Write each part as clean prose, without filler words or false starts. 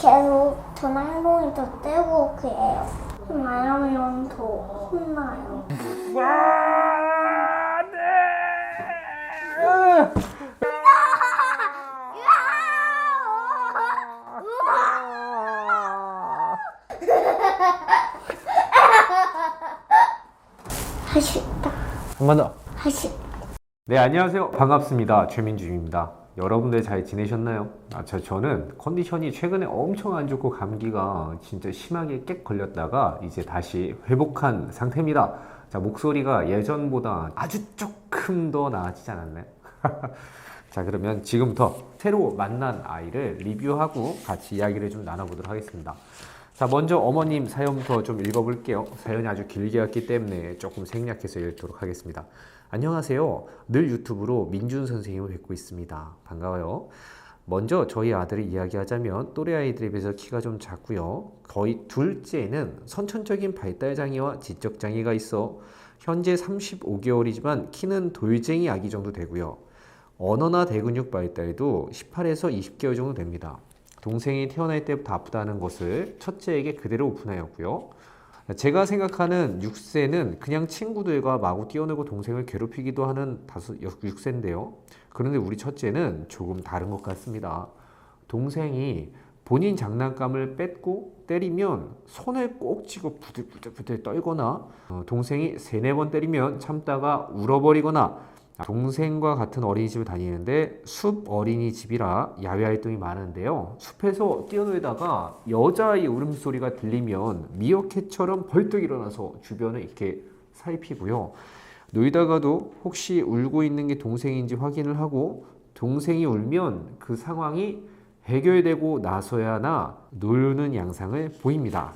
계속 저는 행동이 더 떼고 그래요. 안 하면 더 혼나요. 할 수 있다. 한 번 더. 할 수 있다. 네, 안녕하세요. 반갑습니다. 최민주입니다. 여러분들 잘 지내셨나요? 저는 컨디션이 최근에 엄청 안 좋고 감기가 진짜 심하게 깨 걸렸다가 이제 다시 회복한 상태입니다. 자, 목소리가 예전보다 아주 조금 더 나아지지 않았나요? 자, 그러면 지금부터 새로 만난 아이를 리뷰하고 같이 이야기를 좀 나눠보도록 하겠습니다. 자, 먼저 어머님 사연부터 좀 읽어볼게요. 사연이 아주 길게 왔기 때문에 조금 생략해서 읽도록 하겠습니다. 안녕하세요. 늘 유튜브로 민준 선생님을 뵙고 있습니다. 반가워요. 먼저 저희 아들을 이야기하자면 또래 아이들에 비해서 키가 좀 작고요. 거의 둘째는 선천적인 발달장애와 지적장애가 있어 현재 35개월이지만 키는 돌쟁이 아기 정도 되고요. 언어나 대근육 발달도 18에서 20개월 정도 됩니다. 동생이 태어날 때부터 아프다는 것을 첫째에게 그대로 오픈하였고요. 제가 생각하는 6세는 그냥 친구들과 마구 뛰어놀고 동생을 괴롭히기도 하는 6세인데요. 그런데 우리 첫째는 조금 다른 것 같습니다. 동생이 본인 장난감을 뺏고 때리면 손을 꼭 쥐고 부들부들 떨거나 동생이 3-4번 때리면 참다가 울어버리거나 동생과 같은 어린이집을 다니는데 숲 어린이집이라 야외 활동이 많은데요. 숲에서 뛰어놀다가 여자아이 울음소리가 들리면 미어캣처럼 벌떡 일어나서 주변을 이렇게 살피고요. 놀다가도 혹시 울고 있는 게 동생인지 확인을 하고 동생이 울면 그 상황이 해결되고 나서야나 노는 양상을 보입니다.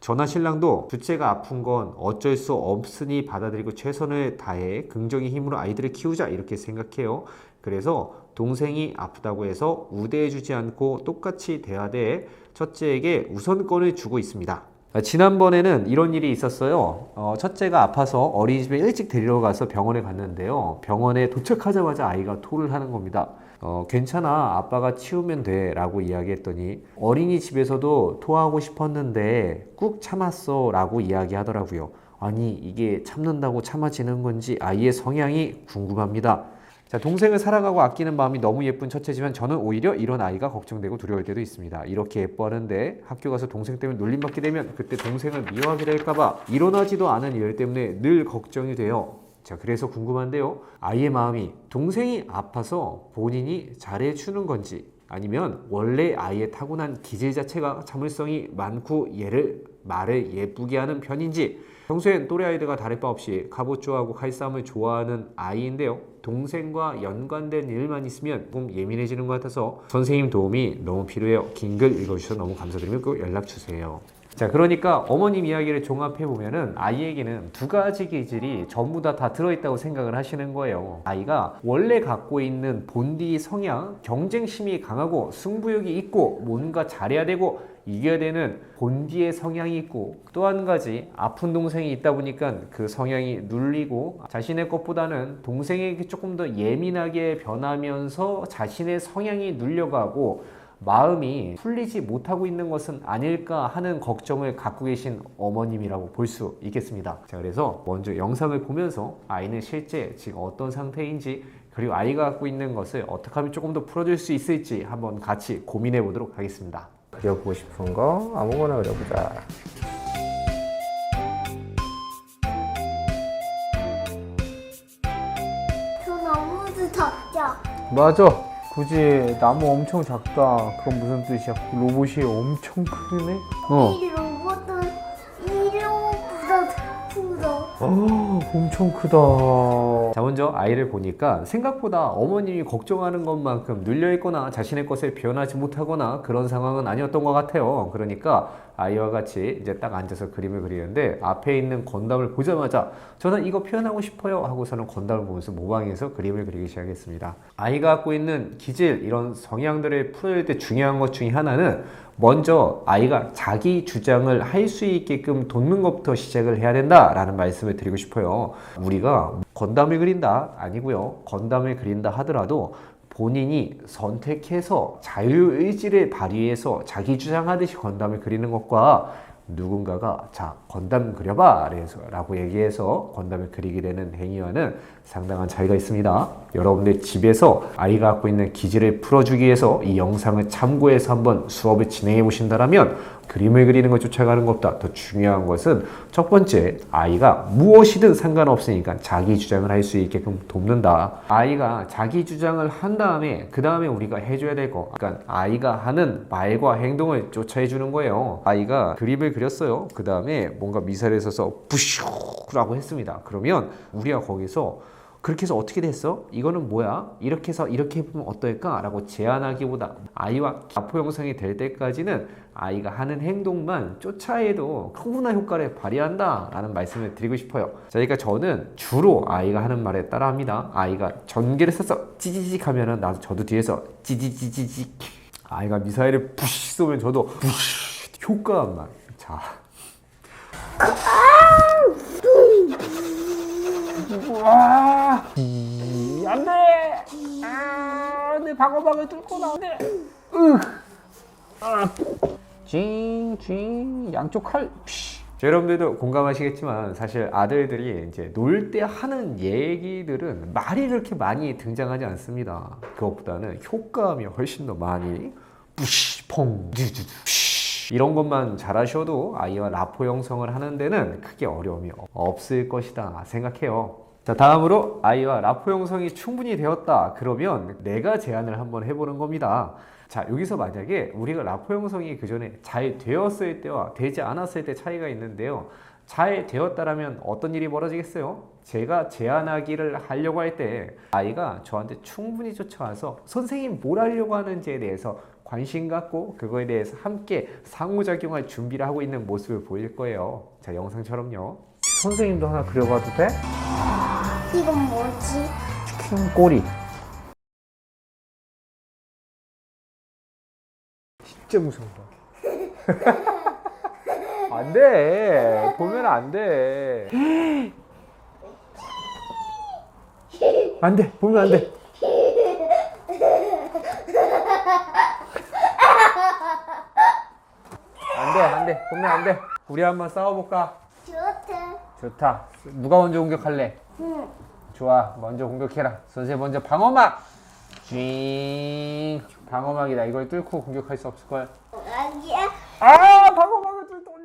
저나 신랑도 둘째가 아픈 건 어쩔 수 없으니 받아들이고 최선을 다해 긍정의 힘으로 아이들을 키우자 이렇게 생각해요. 그래서 동생이 아프다고 해서 우대해주지 않고 똑같이 대하되 첫째에게 우선권을 주고 있습니다. 지난번에는 이런 일이 있었어요. 첫째가 아파서 어린이집에 일찍 데리러 가서 병원에 갔는데요. 병원에 도착하자마자 아이가 토를 하는 겁니다. 괜찮아, 아빠가 치우면 돼 라고 이야기했더니 어린이집에서도 토하고 싶었는데 꾹 참았어 라고 이야기하더라고요. 아니, 이게 참는다고 참아지는 건지 아이의 성향이 궁금합니다. 자, 동생을 사랑하고 아끼는 마음이 너무 예쁜 첫째지만 저는 오히려 이런 아이가 걱정되고 두려울 때도 있습니다. 이렇게 예뻐하는데 학교 가서 동생 때문에 놀림받게 되면 그때 동생을 미워하게 될까봐 일어나지도 않은 일 때문에 늘 걱정이 돼요. 자, 그래서 궁금한데요. 아이의 마음이 동생이 아파서 본인이 잘해주는 건지 아니면 원래 아이의 타고난 기질 자체가 참을성이 많고 말을 예쁘게 하는 편인지 평소엔 또래 아이들과 다를 바 없이 갑옷 좋아하고 칼싸움을 좋아하는 아이인데요. 동생과 연관된 일만 있으면 조금 예민해지는 것 같아서 선생님 도움이 너무 필요해요. 긴 글 읽어주셔서 너무 감사드리며 꼭 연락주세요. 자, 그러니까 어머님 이야기를 종합해보면은 아이에게는 두 가지 기질이 전부 다 들어있다고 생각을 하시는 거예요. 아이가 원래 갖고 있는 본디 성향, 경쟁심이 강하고 승부욕이 있고 뭔가 잘해야 되고 이겨야 되는 본디의 성향이 있고 또 한 가지 아픈 동생이 있다 보니까 그 성향이 눌리고 자신의 것보다는 동생에게 조금 더 예민하게 변하면서 자신의 성향이 눌려가고 마음이 풀리지 못하고 있는 것은 아닐까 하는 걱정을 갖고 계신 어머님이라고 볼 수 있겠습니다. 자, 그래서 먼저 영상을 보면서 아이는 실제 지금 어떤 상태인지 그리고 아이가 갖고 있는 것을 어떻게 하면 조금 더 풀어줄 수 있을지 한번 같이 고민해 보도록 하겠습니다. 그려보고 싶은 거 아무거나 그려보자. 저 너무 작죠? 맞아. 굳이 나무 엄청 작다. 그건 무슨 뜻이야? 로봇이 엄청 크네? 이 로봇은 이로보다 크다. 엄청 크다. 자, 먼저 아이를 보니까 생각보다 어머님이 걱정하는 것만큼 눌려있거나 자신의 것을 표현하지 못하거나 그런 상황은 아니었던 것 같아요. 그러니까 아이와 같이 이제 딱 앉아서 그림을 그리는데 앞에 있는 건담을 보자마자 저는 이거 표현하고 싶어요 하고서는 건담을 보면서 모방해서 그림을 그리기 시작했습니다. 아이가 갖고 있는 기질, 이런 성향들을 풀어낼 때 중요한 것 중에 하나는 먼저 아이가 자기 주장을 할 수 있게끔 돕는 것부터 시작을 해야 된다라는 말씀을 드리고 싶어요. 우리가 건담을 그린다 아니고요. 건담을 그린다 하더라도 본인이 선택해서 자유의지를 발휘해서 자기 주장하듯이 건담을 그리는 것과 누군가가 자 건담 그려봐 라고 얘기해서 건담을 그리게 되는 행위와는 상당한 차이가 있습니다. 여러분들 집에서 아이가 갖고 있는 기질을 풀어주기 위해서 이 영상을 참고해서 한번 수업을 진행해 보신다면 그림을 그리는 것 쫓아가는 것보다 더 중요한 것은 첫 번째, 아이가 무엇이든 상관없으니까 자기 주장을 할 수 있게끔 돕는다. 아이가 자기 주장을 한 다음에 그 다음에 우리가 해줘야 될 거, 그러니까 아이가 하는 말과 행동을 쫓아해 주는 거예요. 아이가 그림을 그렸어요. 그 다음에 뭔가 미사를 써서 부슈라고 했습니다. 그러면 우리가 거기서 그렇게 해서 어떻게 됐어? 이거는 뭐야? 이렇게 해서 이렇게 해보면 어떨까? 라고 제안하기보다 아이와 아포 형성이 될 때까지는 아이가 하는 행동만 쫓아해도 충분한 효과를 발휘한다 라는 말씀을 드리고 싶어요. 자, 그러니까 저는 주로 아이가 하는 말에 따라합니다. 아이가 전기를 써서 찌지직 하면은 저도 뒤에서 찌지지지직, 아이가 미사일을 부시 쏘면 저도 부시 효과만. 자, 안돼! 내 방어막을 뚫고 나오네. 징징 양쪽 칼. 여러분들도 공감하시겠지만 사실 아들들이 이제 놀 때 하는 얘기들은 말이 그렇게 많이 등장하지 않습니다. 그것보다는 효과음이 훨씬 더 많이 뿌시 퐁 이런 것만 잘하셔도 아이와 라포 형성을 하는 데는 크게 어려움이 없을 것이다 생각해요. 자, 다음으로 아이와 라포 형성이 충분히 되었다 그러면 내가 제안을 한번 해보는 겁니다. 자, 여기서 만약에 우리가 라포 형성이 그 전에 잘 되었을 때와 되지 않았을 때 차이가 있는데요. 잘 되었다라면 어떤 일이 벌어지겠어요? 제가 제안하기를 하려고 할 때 아이가 저한테 충분히 쫓아와서 선생님 뭘 하려고 하는지에 대해서 관심 갖고 그거에 대해서 함께 상호작용할 준비를 하고 있는 모습을 보일 거예요. 자, 영상처럼요. 선생님도 하나 그려봐도 돼? 이건 뭐지? 치킨 꼬리. 진짜 무서워. 안 돼. 보면 안 돼. 안 돼. 보면 안 돼. 안 돼. 보면 안 돼. 우리 한번 싸워볼까? 좋다. 좋다. 누가 먼저 공격할래? 응. 좋아. 먼저 공격해라. 선생님 먼저 방어막. 쥐. 방어막이다. 이걸 뚫고 공격할 수 없을걸? 아기야. 아! 방어막을 뚫더니.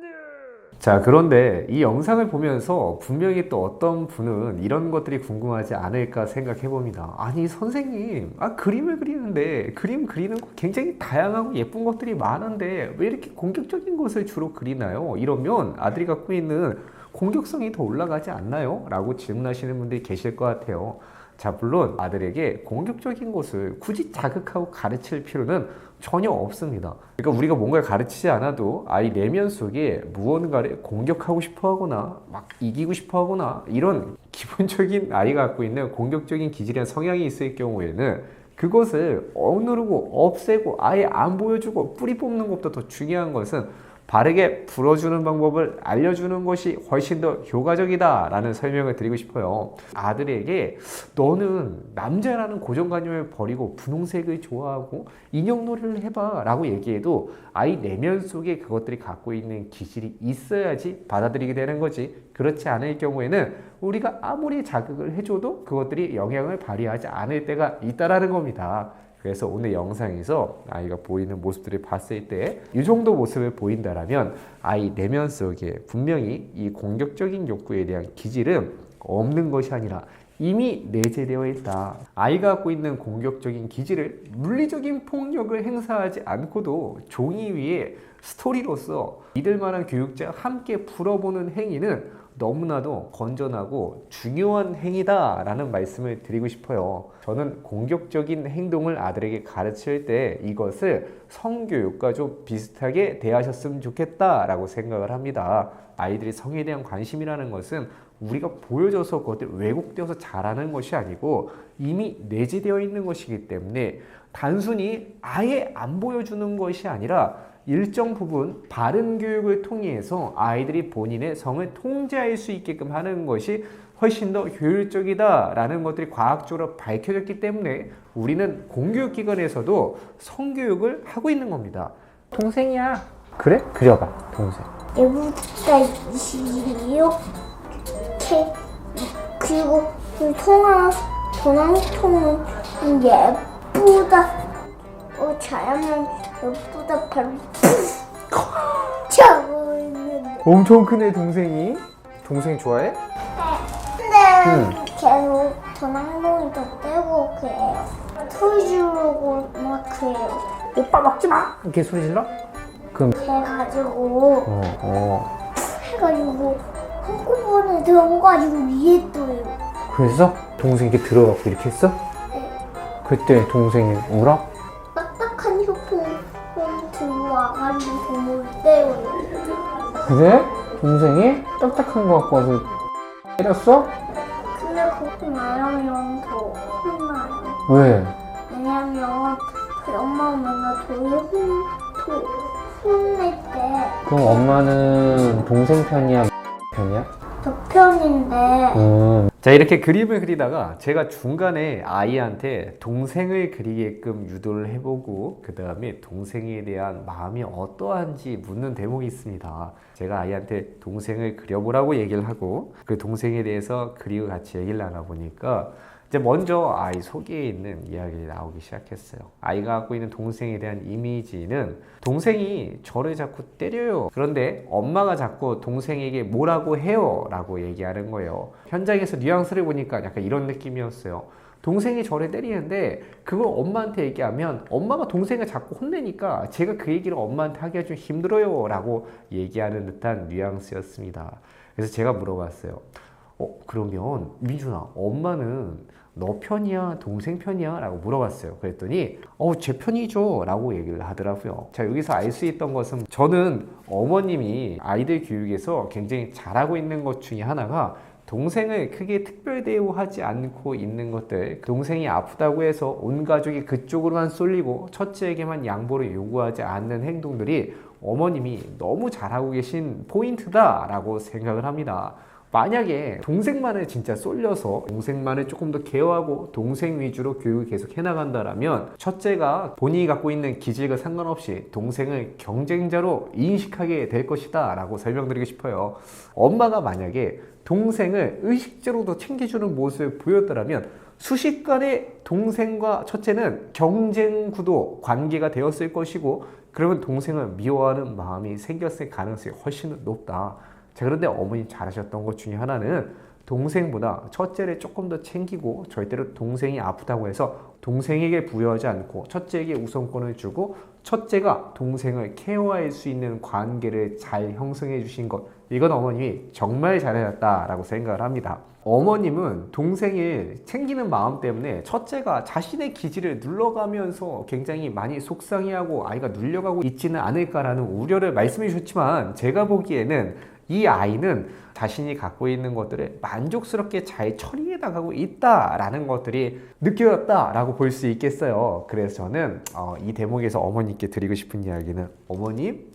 자, 그런데 이 영상을 보면서 분명히 또 어떤 분은 이런 것들이 궁금하지 않을까 생각해 봅니다. 아니 선생님, 그림을 그리는데 그림 그리는 거 굉장히 다양하고 예쁜 것들이 많은데 왜 이렇게 공격적인 것을 주로 그리나요? 이러면 아들이 갖고 있는 공격성이 더 올라가지 않나요? 라고 질문하시는 분들이 계실 것 같아요. 자, 물론 아들에게 공격적인 것을 굳이 자극하고 가르칠 필요는 전혀 없습니다. 그러니까 우리가 뭔가를 가르치지 않아도 아이 내면 속에 무언가를 공격하고 싶어 하거나 막 이기고 싶어 하거나 이런 기본적인 아이가 갖고 있는 공격적인 기질이나 성향이 있을 경우에는 그것을 억누르고 없애고 아예 안 보여주고 뿌리 뽑는 것보다 더 중요한 것은 바르게 풀어주는 방법을 알려주는 것이 훨씬 더 효과적이다 라는 설명을 드리고 싶어요. 아들에게 너는 남자라는 고정관념을 버리고 분홍색을 좋아하고 인형놀이를 해봐 라고 얘기해도 아이 내면 속에 그것들이 갖고 있는 기질이 있어야지 받아들이게 되는 거지. 그렇지 않을 경우에는 우리가 아무리 자극을 해줘도 그것들이 영향을 발휘하지 않을 때가 있다라는 겁니다. 그래서 오늘 영상에서 아이가 보이는 모습들을 봤을 때 이 정도 모습을 보인다라면 아이 내면 속에 분명히 이 공격적인 욕구에 대한 기질은 없는 것이 아니라 이미 내재되어 있다. 아이가 갖고 있는 공격적인 기질을 물리적인 폭력을 행사하지 않고도 종이 위에 스토리로서 믿을 만한 교육자와 함께 풀어보는 행위는 너무나도 건전하고 중요한 행위다라는 말씀을 드리고 싶어요. 저는 공격적인 행동을 아들에게 가르칠 때 이것을 성교육과 좀 비슷하게 대하셨으면 좋겠다라고 생각을 합니다. 아이들이 성에 대한 관심이라는 것은 우리가 보여줘서 그것들 왜곡되어서 잘하는 것이 아니고 이미 내재되어 있는 것이기 때문에 단순히 아예 안 보여주는 것이 아니라 일정 부분 바른 교육을 통해서 아이들이 본인의 성을 통제할 수 있게끔 하는 것이 훨씬 더 효율적이다라는 것들이 과학적으로 밝혀졌기 때문에 우리는 공교육기관에서도 성교육을 하고 있는 겁니다. 동생이야. 그래? 그려봐. 동생. 얘보다 이렇게 그리고 이 도낭통은 얘보다 잘하면 얘보다 바로 차고 있는데 엄청 크네 동생이. 동생 좋아해? 근데 계속 도낭통이 더 떼고 그래요. 소리 지르고 막 그래요. 오빠 막지 마. 이렇게 소리 질러? 그럼 해가지고 어. 해가지고 한꺼번에 들어가가지고 위에 떠요. 그래서 동생 이렇게 들어갖고 이렇게 했어? 네. 그때 동생이 울어? 딱딱한 휴폰 들고 와가지고 못 때려요. 그래? 동생이 딱딱한 거 갖고 와서 때렸어? 근데 그렇게 말하면 더 혼나요. 왜? 왜냐면 그 엄마가 맨날 혼낼 때 그럼 엄마는 동생 편이야? 편이야? 저 편인데 자, 이렇게 그림을 그리다가 제가 중간에 아이한테 동생을 그리게끔 유도를 해보고 그 다음에 동생에 대한 마음이 어떠한지 묻는 대목이 있습니다. 제가 아이한테 동생을 그려보라고 얘기를 하고 그 동생에 대해서 그리고 같이 얘기를 나눠보니까 이제 먼저 아이 속에 있는 이야기가 나오기 시작했어요. 아이가 갖고 있는 동생에 대한 이미지는 동생이 저를 자꾸 때려요. 그런데 엄마가 자꾸 동생에게 뭐라고 해요 라고 얘기하는 거예요. 현장에서 뉘앙스를 보니까 약간 이런 느낌이었어요. 동생이 저를 때리는데 그걸 엄마한테 얘기하면 엄마가 동생을 자꾸 혼내니까 제가 그 얘기를 엄마한테 하기가 좀 힘들어요 라고 얘기하는 듯한 뉘앙스였습니다. 그래서 제가 물어봤어요. 그러면 민준아, 엄마는 너 편이야? 동생 편이야? 라고 물어봤어요. 그랬더니 제 편이죠 라고 얘기를 하더라고요. 자, 여기서 알 수 있던 것은 저는 어머님이 아이들 교육에서 굉장히 잘하고 있는 것 중에 하나가 동생을 크게 특별 대우하지 않고 있는 것들. 동생이 아프다고 해서 온 가족이 그쪽으로만 쏠리고 첫째에게만 양보를 요구하지 않는 행동들이 어머님이 너무 잘하고 계신 포인트다라고 생각을 합니다. 만약에 동생만을 진짜 쏠려서 동생만을 조금 더 케어하고 동생 위주로 교육을 계속 해나간다라면 첫째가 본인이 갖고 있는 기질과 상관없이 동생을 경쟁자로 인식하게 될 것이다 라고 설명드리고 싶어요. 엄마가 만약에 동생을 의식적으로 챙겨주는 모습을 보였더라면 순식간에 동생과 첫째는 경쟁 구도 관계가 되었을 것이고 그러면 동생을 미워하는 마음이 생겼을 가능성이 훨씬 높다. 자, 그런데 어머니 잘하셨던 것 중에 하나는 동생보다 첫째를 조금 더 챙기고 절대로 동생이 아프다고 해서 동생에게 부여하지 않고 첫째에게 우선권을 주고 첫째가 동생을 케어할 수 있는 관계를 잘 형성해 주신 것, 이건 어머님이 정말 잘하셨다라고 생각을 합니다. 어머님은 동생을 챙기는 마음 때문에 첫째가 자신의 기질을 눌러가면서 굉장히 많이 속상해하고 아이가 눌려가고 있지는 않을까라는 우려를 말씀해 주셨지만 제가 보기에는 이 아이는 자신이 갖고 있는 것들을 만족스럽게 잘 처리해 나가고 있다라는 것들이 느껴졌다라고 볼 수 있겠어요. 그래서 저는 이 대목에서 어머니께 드리고 싶은 이야기는 어머님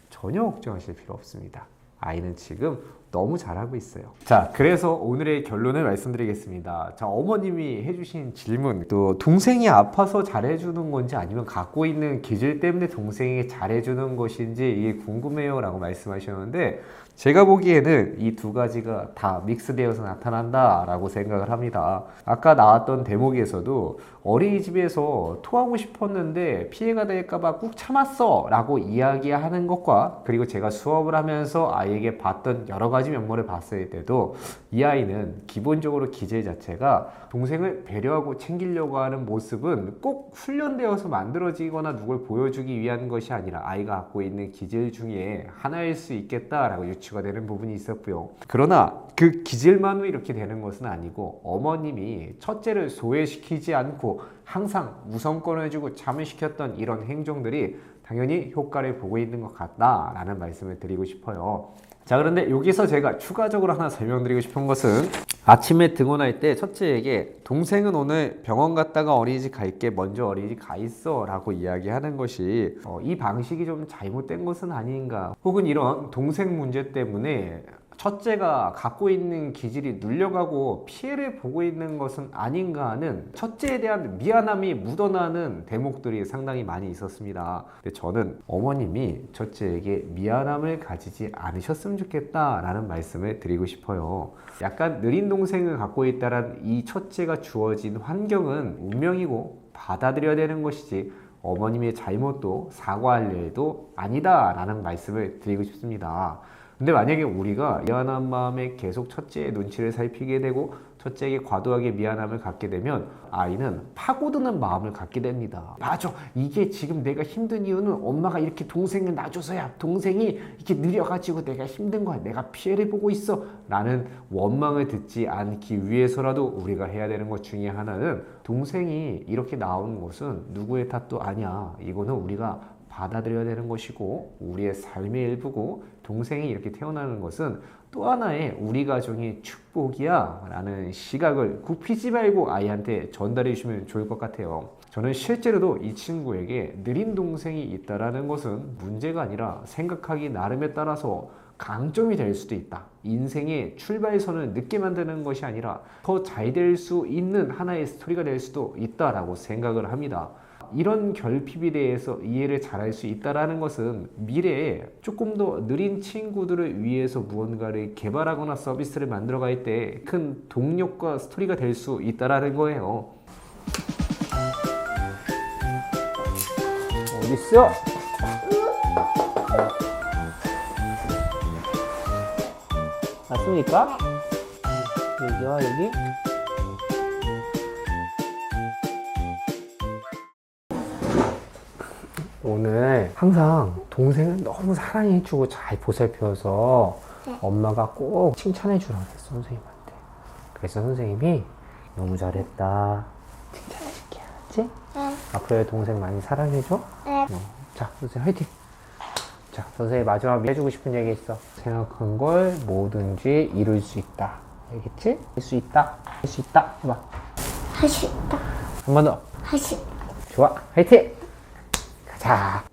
전혀 걱정하실 필요 없습니다. 아이는 지금 너무 잘하고 있어요. 자, 그래서 오늘의 결론을 말씀드리겠습니다. 자, 어머님이 해주신 질문, 또 동생이 아파서 잘해주는 건지 아니면 갖고 있는 기질 때문에 동생에게 잘해주는 것인지 이게 궁금해요 라고 말씀하셨는데 제가 보기에는 이 두 가지가 다 믹스되어서 나타난다 라고 생각을 합니다. 아까 나왔던 대목에서도 어린이집에서 토하고 싶었는데 피해가 될까봐 꾹 참았어 라고 이야기하는 것과 그리고 제가 수업을 하면서 아이에게 봤던 여러 가지 면모를 봤을 때도 이 아이는 기본적으로 기질 자체가 동생을 배려하고 챙기려고 하는 모습은 꼭 훈련되어서 만들어지거나 누굴 보여주기 위한 것이 아니라 아이가 갖고 있는 기질 중에 하나일 수 있겠다라고 유추가 되는 부분이 있었고요. 그러나 그 기질만으로 이렇게 되는 것은 아니고 어머님이 첫째를 소외시키지 않고 항상 우선권을 주고 잠을 시켰던 이런 행동들이 당연히 효과를 보고 있는 것 같다라는 말씀을 드리고 싶어요. 자, 그런데 여기서 제가 추가적으로 하나 설명드리고 싶은 것은 아침에 등원할 때 첫째에게 동생은 오늘 병원 갔다가 어린이집 갈게, 먼저 어린이집 가 있어 라고 이야기하는 것이 이 방식이 좀 잘못된 것은 아닌가, 혹은 이런 동생 문제 때문에 첫째가 갖고 있는 기질이 눌려가고 피해를 보고 있는 것은 아닌가 하는 첫째에 대한 미안함이 묻어나는 대목들이 상당히 많이 있었습니다. 근데 저는 어머님이 첫째에게 미안함을 가지지 않으셨으면 좋겠다라는 말씀을 드리고 싶어요. 약간 느린 동생을 갖고 있다란 이 첫째가 주어진 환경은 운명이고 받아들여야 되는 것이지 어머님의 잘못도 사과할 일도 아니다라는 말씀을 드리고 싶습니다. 근데 만약에 우리가 미안한 마음에 계속 첫째의 눈치를 살피게 되고 첫째에게 과도하게 미안함을 갖게 되면 아이는 파고드는 마음을 갖게 됩니다. 맞아, 이게 지금 내가 힘든 이유는 엄마가 이렇게 동생을 놔줘서야. 동생이 이렇게 느려가지고 내가 힘든 거야. 내가 피해를 보고 있어 라는 원망을 듣지 않기 위해서라도 우리가 해야 되는 것 중에 하나는 동생이 이렇게 나오는 것은 누구의 탓도 아니야. 이거는 우리가 받아들여야 되는 것이고 우리의 삶의 일부고 동생이 이렇게 태어나는 것은 또 하나의 우리 가정의 축복이야 라는 시각을 굽히지 말고 아이한테 전달해 주시면 좋을 것 같아요. 저는 실제로도 이 친구에게 느린 동생이 있다라는 것은 문제가 아니라 생각하기 나름에 따라서 강점이 될 수도 있다. 인생의 출발선을 늦게 만드는 것이 아니라 더 잘 될 수 있는 하나의 스토리가 될 수도 있다라고 생각을 합니다. 이런 결핍에 대해서 이해를 잘할 수 있다는 것은 미래에 조금 더 느린 친구들을 위해서 무언가를 개발하거나 서비스를 만들어 갈 때 큰 동력과 스토리가 될 수 있다는 거예요. 어딨어? 맞습니까? 여기와 여기? 오늘 항상 동생을 너무 사랑해주고 잘 보살펴서 엄마가 꼭 칭찬해주라고 했어, 선생님한테. 그래서 선생님이 너무 잘했다 칭찬해줄게, 알았지? 네. 앞으로 동생 많이 사랑해줘. 네. 자, 선생님 화이팅! 자, 선생님 마지막 해주고 싶은 얘기 있어. 생각한 걸 뭐든지 이룰 수 있다. 알겠지? 할 수 있다. 할 수 있다. 해봐. 할 수 있다. 한 번 더. 할 수 있다. 좋아. 화이팅!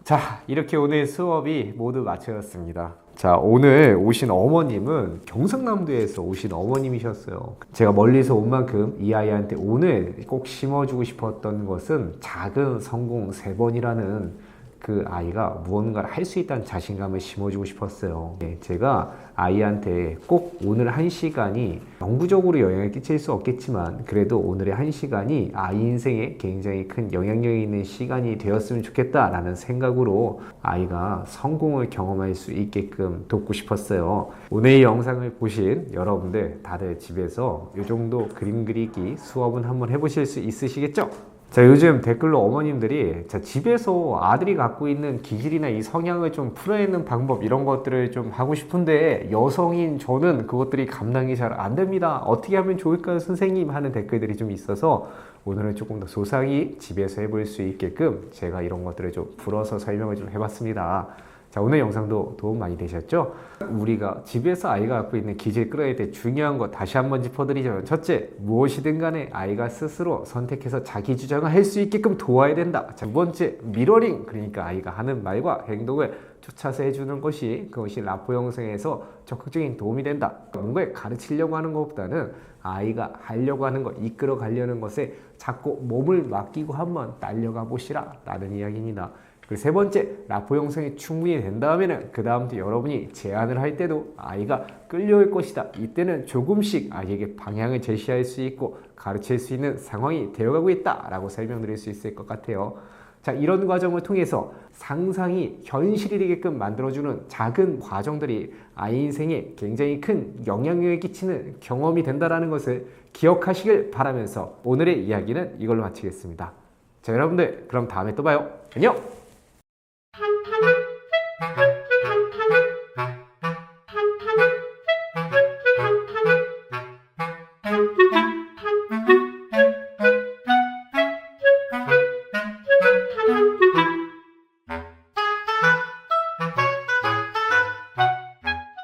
자, 이렇게 오늘 수업이 모두 마쳐졌습니다. 자, 오늘 오신 어머님은 경상남도에서 오신 어머님이셨어요. 제가 멀리서 온 만큼 이 아이한테 오늘 꼭 심어주고 싶었던 것은 작은 성공 3번이라는 그 아이가 무언가를 할 수 있다는 자신감을 심어주고 싶었어요. 제가 아이한테 꼭 오늘 1시간이 영구적으로 영향을 끼칠 수 없겠지만 그래도 오늘의 1시간이 아이 인생에 굉장히 큰 영향력이 있는 시간이 되었으면 좋겠다라는 생각으로 아이가 성공을 경험할 수 있게끔 돕고 싶었어요. 오늘 이 영상을 보신 여러분들 다들 집에서 이 정도 그림 그리기 수업은 한번 해보실 수 있으시겠죠? 자, 요즘 댓글로 어머님들이 집에서 아들이 갖고 있는 기질이나 이 성향을 좀 풀어내는 방법 이런 것들을 좀 하고 싶은데 여성인 저는 그것들이 감당이 잘 안 됩니다. 어떻게 하면 좋을까요, 선생님? 하는 댓글들이 좀 있어서 오늘은 조금 더 소상히 집에서 해볼 수 있게끔 제가 이런 것들을 좀 풀어서 설명을 좀 해봤습니다. 자, 오늘 영상도 도움 많이 되셨죠? 우리가 집에서 아이가 갖고 있는 기질 끌어낼 때 중요한 거 다시 한번 짚어드리자면 첫째, 무엇이든 간에 아이가 스스로 선택해서 자기 주장을 할 수 있게끔 도와야 된다. 자, 두 번째, 미러링. 그러니까 아이가 하는 말과 행동을 쫓아서 해주는 것이 그것이 라포 형성에서 적극적인 도움이 된다. 뭔가를 가르치려고 하는 것보다는 아이가 하려고 하는 것, 이끌어 가려는 것에 자꾸 몸을 맡기고 한번 딸려가 보시라 라는 이야기입니다. 그리고 세 번째, 라포 형성이 충분히 된다면 그 다음부터 여러분이 제안을 할 때도 아이가 끌려올 것이다. 이때는 조금씩 아이에게 방향을 제시할 수 있고 가르칠 수 있는 상황이 되어가고 있다 라고 설명드릴 수 있을 것 같아요. 자, 이런 과정을 통해서 상상이 현실이 되게끔 만들어주는 작은 과정들이 아이 인생에 굉장히 큰 영향력을 끼치는 경험이 된다는 것을 기억하시길 바라면서 오늘의 이야기는 이걸로 마치겠습니다. 자, 여러분들 그럼 다음에 또 봐요. 안녕!